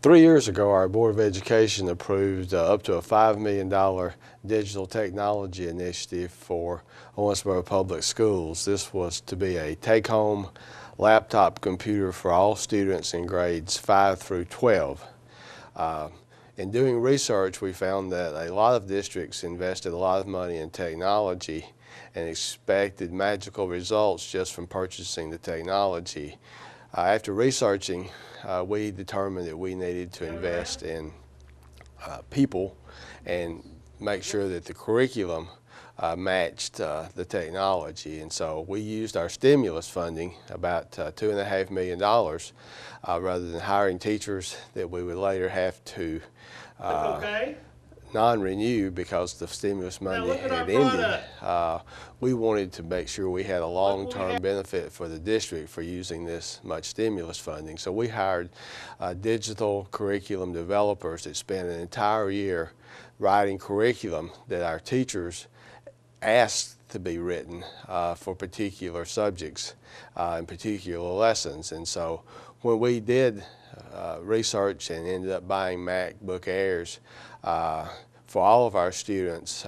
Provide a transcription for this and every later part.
3 years ago, our Board of Education approved up to a $5 million digital technology initiative for Owensboro Public Schools. This was to be a take-home laptop computer for all students in grades 5 through 12. In doing research, we found that a lot of districts invested a lot of money in technology and expected magical results just from purchasing the technology. After researching, we determined that we needed to invest in people and make sure that the curriculum matched the technology. And so we used our stimulus funding, about $2.5 million, rather than hiring teachers that we would later have to non-renew because the stimulus money had ended. We wanted to make sure we had a long-term benefit for the district for using this much stimulus funding. So we hired digital curriculum developers that spent an entire year writing curriculum that our teachers asked to be written for particular subjects and particular lessons. And so when we did research and ended up buying MacBook Airs for all of our students,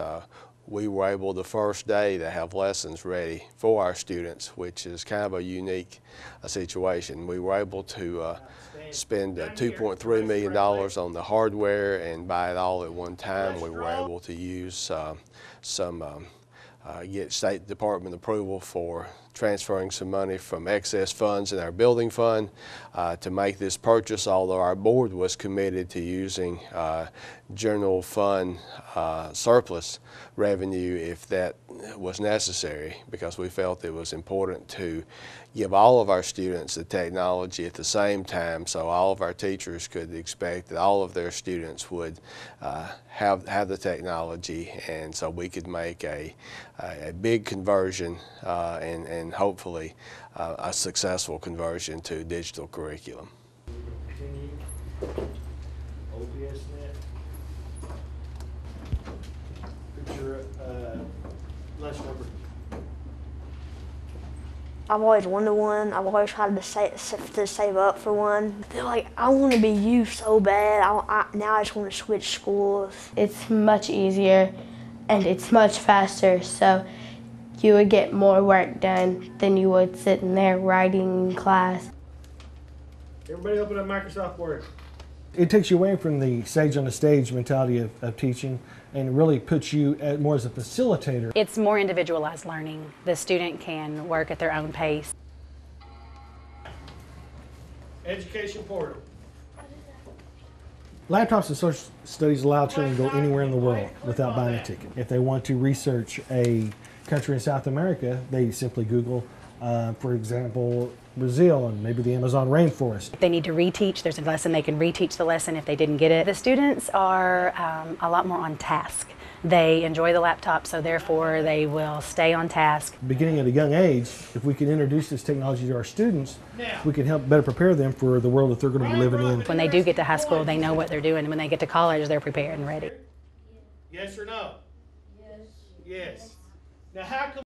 we were able the first day to have lessons ready for our students, which is kind of a unique situation. We were able to spend $2.3 million on the hardware and buy it all at one time. We were able to use get State Department approval for transferring some money from excess funds in our building fund to make this purchase, although our board was committed to using general fund surplus revenue if that was necessary, because we felt it was important to give all of our students the technology at the same time, so all of our teachers could expect that all of their students would have the technology, and so we could make a big conversion and hopefully a successful conversion to digital curriculum. Put your lunch number. I've always wanted one. I've always tried to save up for one. I feel like I want to be you so bad. Now I just want to switch schools. It's much easier and it's much faster, so you would get more work done than you would sitting there writing in class. Everybody open up Microsoft Word. It takes you away from the sage on the stage mentality of teaching and really puts you more as a facilitator. It's more individualized learning. The student can work at their own pace. Education portal. Laptops and social studies allow children to go anywhere in the world without buying a ticket. If they want to research a country in South America, they simply Google, for example, Brazil and maybe the Amazon rainforest. If they need to reteach, there's a lesson they can reteach the lesson if they didn't get it. The students are a lot more on task. They enjoy the laptop, so therefore they will stay on task. Beginning at a young age, if we can introduce this technology to our students, we can help better prepare them for the world that they're going to be living in. When they do get to high school, they know what they're doing, and when they get to college, they're prepared and ready. Yes or no? Yes. Yes. Now how come